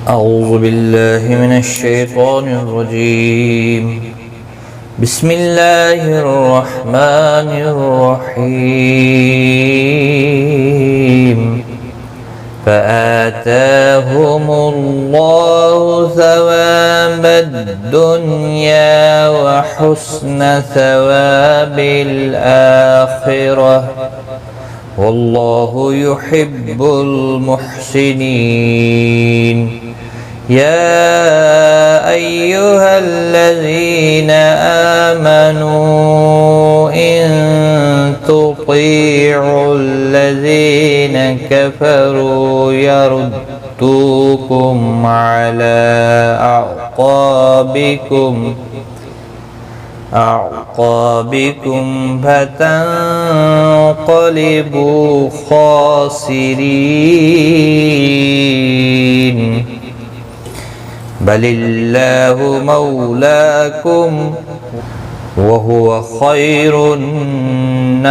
أعوذ بالله من الشيطان الرجيم. بسم الله الرحمن الرحيم. فآتاهم الله ثواب الدنيا وحسن ثواب الآخرة والله يحب المحسنين. يا أيها الذين آمنوا إن تطيعوا الذين كفروا يردوكم على أعقابكم فتنقلبوا خاسرين. بل الله مولاكم وهو خير الناصرين.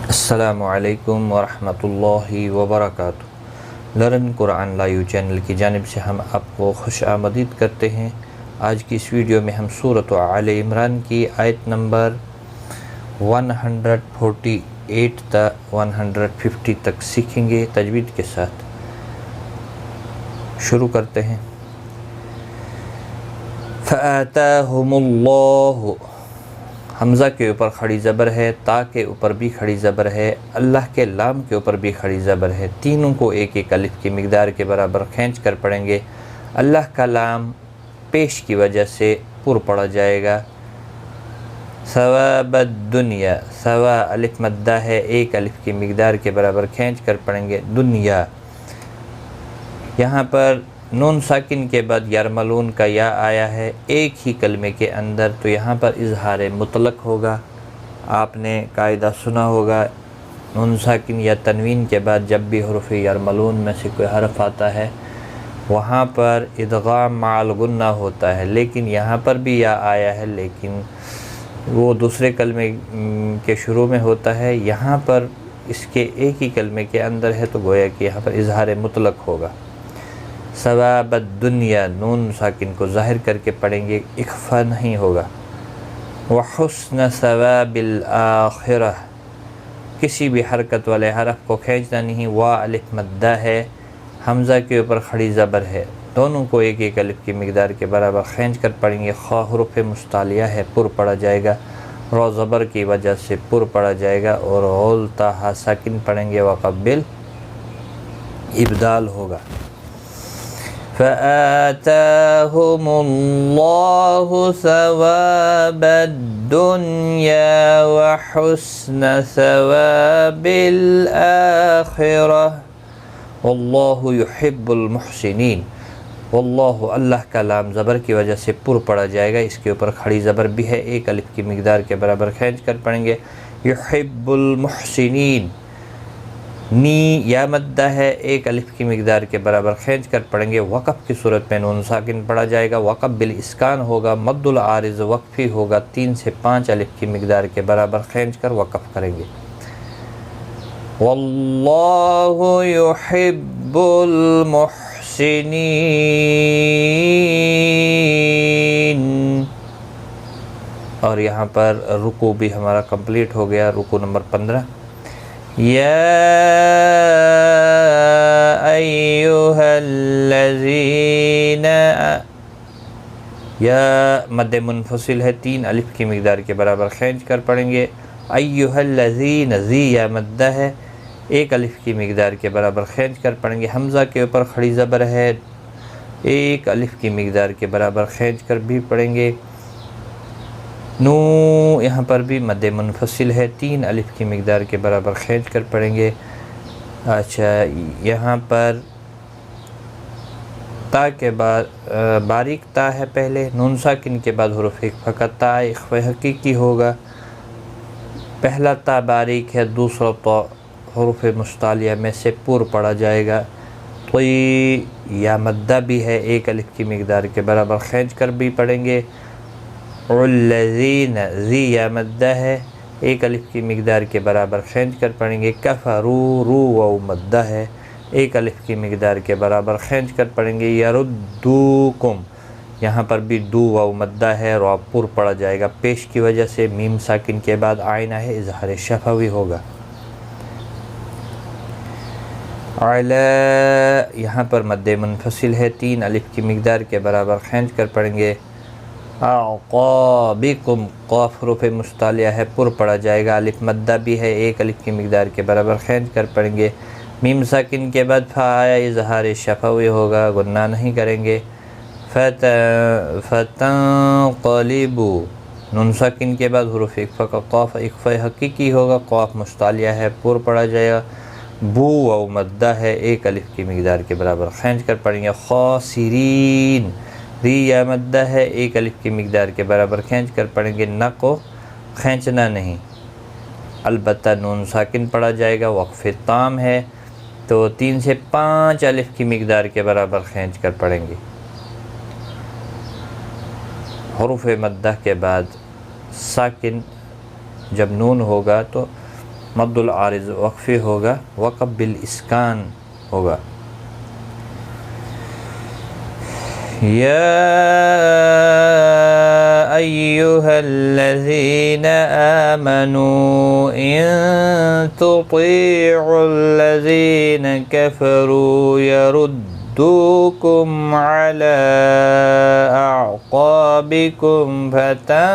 السلام علیکم ورحمۃ اللہ وبرکاتہ. لرن قرآن لائیو چینل کی جانب سے ہم آپ کو خوش آمدید کرتے ہیں. آج کی اس ویڈیو میں ہم سورۃ آل عمران کی آیت نمبر 148 تا 150 تک سیکھیں گے تجوید کے ساتھ. شروع کرتے ہیں. فآتاہم اللہ، حمزہ کے اوپر کھڑی زبر ہے، تا کے اوپر بھی کھڑی زبر ہے، اللہ کے لام کے اوپر بھی کھڑی زبر ہے. تینوں کو ایک ایک الف کی مقدار کے برابر کھینچ کر پڑھیں گے. اللہ کا لام پیش کی وجہ سے پر پڑا جائے گا. ثواب الدنیا، ثوا الف مدہ ہے، ایک الف کی مقدار کے برابر کھینچ کر پڑھیں گے. دنیا، یہاں پر نون ساکن کے بعد یرملون کا یا آیا ہے ایک ہی کلمے کے اندر، تو یہاں پر اظہار مطلق ہوگا. آپ نے قاعدہ سنا ہوگا، نون ساکن یا تنوین کے بعد جب بھی حرف یرملون میں سے کوئی حرف آتا ہے وہاں پر ادغام مع الغنہ ہوتا ہے. لیکن یہاں پر بھی یا آیا ہے، لیکن وہ دوسرے کلمے کے شروع میں ہوتا ہے. یہاں پر اس کے ایک ہی کلمے کے اندر ہے، تو گویا کہ یہاں پر اظہار مطلق ہوگا. ثواب الدنیا، نون ساکن کو ظاہر کر کے پڑھیں گے، اخفا نہیں ہوگا. وحسن ثواب الآخرہ، کسی بھی حرکت والے حرف کو کھینچنا نہیں. وا الف مدہ ہے، حمزہ کے اوپر کھڑی زبر ہے، دونوں کو ایک ایک الف کی مقدار کے برابر کھینچ کر پڑھیں گے. خا حرف مستعلیہ ہے، پر پڑھا جائے گا. رو زبر کی وجہ سے پر پڑھا جائے گا، اور غول تا ہا ساکن پڑھیں گے. وقبل ابدال ہوگا. فآتاهم الله ثواب الدنيا وحسن ثواب الآخرة والله يحب المحسنين. واللہ، اللہ کا لام زبر کی وجہ سے پر پڑا جائے گا. اس کے اوپر کھڑی زبر بھی ہے، ایک الف کی مقدار کے برابر کھینچ کر پڑھیں گے. یحب المحسنین، نی یا مدہ ہے، ایک الف کی مقدار کے برابر کھینچ کر پڑھیں گے. وقف کی صورت میں نون ساکن پڑھا جائے گا. وقف بالاسکان ہوگا. مد العارض وقفی ہوگا، 3 سے 5 الف کی مقدار کے برابر کھینچ کر وقف کریں گے. واللہ یحب المحسنین. اور یہاں پر رکوع بھی ہمارا کمپلیٹ ہو گیا. رکوع نمبر 15. یا ایہا الذین، یا مد منفصل ہے، 3 الف کی مقدار کے برابر کھینچ کر پڑھیں گے. ایہا الذین، زی یا مدہ ہے، ایک الف کی مقدار کے برابر کھینچ کر پڑھیں گے. حمزہ کے اوپر کھڑی زبر ہے، ایک الف کی مقدار کے برابر کھینچ کر بھی پڑھیں گے. نو، یہاں پر بھی مد منفصل ہے، 3 الف کی مقدار کے برابر کھینچ کر پڑھیں گے. اچھا، یہاں پر تا کے بعد باریک تا ہے پہلے، نون ساکن کے بعد حرف فقط تا اخفا حقیقی ہوگا. پہلا تا باریک ہے، دوسرا تا حروف مستعلیہ میں سے پر پڑھا جائے گا. طی یا مدہ بھی ہے، ایک الف کی مقدار کے برابر کھینچ کر بھی پڑھیں گے. الذین زی یا مدہ ہے، ایک الف کی مقدار کے برابر کھینچ کر پڑھیں گے۔ کفرو رو واو مدہ ہے، ایک الف کی مقدار کے برابر کھینچ کر پڑھیں گے۔ یردوکم، یہاں پر بھی دو واو مدہ ہے، را پر پڑا جائے گا، پیش کی وجہ سے میم ساکن کے بعد آئینہ ہے، اظہار شفوی ہوگا۔ علی، یہاں پر مد منفصل ہے، 3 الف کی مقدار کے برابر کھینچ کر پڑھیں گے۔ اعقابکم، قاف حروف مستعلیہ ہے، پر پڑا جائے گا، الف مدہ بھی ہے، 1 الف کی مقدار کے برابر کھینچ کر پڑھیں گے۔ میم ساکن کے بعد فا آیا، اظہار شفوی ہوگا، غنہ نہیں کریں گے۔ فتنقلبو، نون ساکن کے بعد حروف اقفا کا قاف اقفا حقیقی ہوگا، قاف مستعلیہ ہے، پر پڑا جائے گا۔ بو واو مدہ ہے، 1 الف کی مقدار کے برابر کھینچ کر پڑھیں گے۔ خاسرین، ری یا مدہ ہے، 1 الف کی مقدار کے برابر کھینچ کر پڑھیں گے۔ ن کو کھینچنا نہیں، البتہ نون ساکن پڑھا جائے گا، وقف تام ہے تو 3 سے 5 الف کی مقدار کے برابر کھینچ کر پڑھیں گے۔ حروف مدہ کے بعد ساکن جب نون ہوگا تو مد العارض وقفی ہوگا، وقف بالاسکان ہوگا۔ یا ایہا الذین آمنوا ان تطیعوا الذین کفروا یردوکم علی اعقابکم فتنقلبوا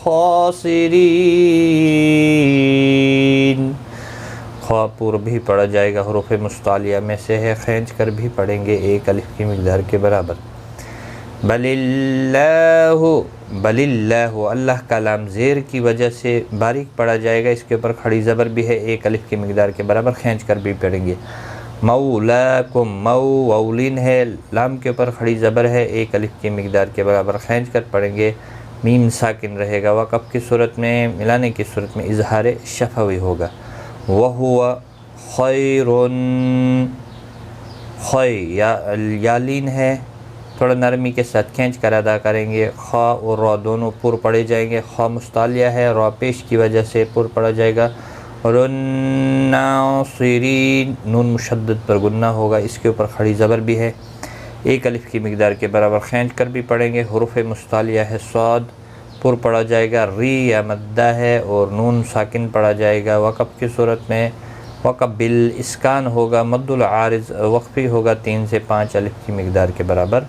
خاسرین۔ خا پر بھی پڑھا جائے گا، حروف مستعلیہ میں سے ہے، کھینچ کر بھی پڑھیں گے 1 الف کی مقدار کے برابر۔ بل اللہ، اللہ کا لام زیر کی وجہ سے باریک پڑھا جائے گا، اس کے اوپر کھڑی زبر بھی ہے، 1 الف کی مقدار کے برابر کھینچ کر بھی پڑھیں گے۔ مولاکم، مو وولین ہے، لام کے اوپر کھڑی زبر ہے، 1 الف کی مقدار کے برابر کھینچ کر پڑھیں گے، میم ساکن رہے گا، وقف کی صورت میں، ملانے کی صورت میں اظہار شفوی ہوگا۔ وَهُوَ خَيْرٌ، خی یا لین ہے، تھوڑا نرمی کے ساتھ کھینچ کر ادا کریں گے، خا اور را دونوں پر پڑے جائیں گے، خا مستعلیہ ہے، را پیش کی وجہ سے پر پڑا جائے گا۔ اور الناصرین، نون مشدد پر گنہ ہوگا، اس کے اوپر کھڑی زبر بھی ہے، 1 الف کی مقدار کے برابر کھینچ کر بھی پڑھیں گے، حروف مستعلیہ ہے، صاد پر پڑھا جائے گا، ری یا مدہ ہے اور نون ساکن پڑھا جائے گا، وقف کی صورت میں وقف بالاسکان ہوگا، مد العارض وقفی ہوگا، 3 سے 5 الف کی مقدار کے برابر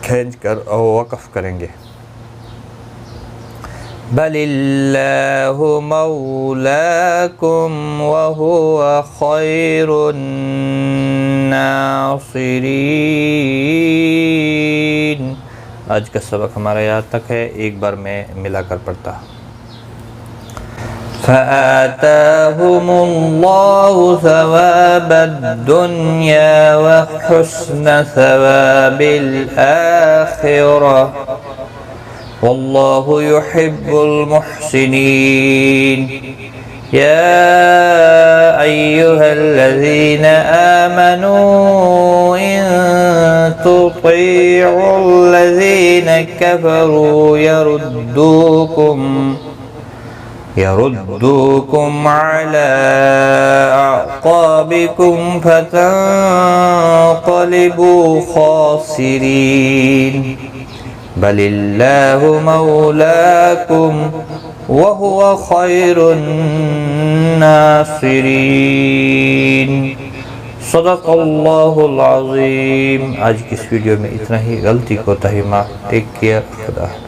کھینچ کر وقف کریں گے۔ بل اللہ مولاکم وہو خیر الناصرین۔ آج کا سبق ہمارا یہاں تک ہے، ایک بار میں ملا کر پڑھتا۔ فآتاہم اللہ ثواب الدنیا وحسن ثواب الآخرہ واللہ يحب المحسنین۔ یا ایہا الذین آمنوا ان تطیعوا الذین کفروا یردوکم علی اعقابکم فتنقلبوا خاسرین۔ بل اللہ مولاکم وہو خیر الناصرین۔ صدق اللہ العظیم۔ آج کی اس ویڈیو میں اتنا ہی، غلطی کوتاہی معاف، ٹیک کیئر، خدا حافظ۔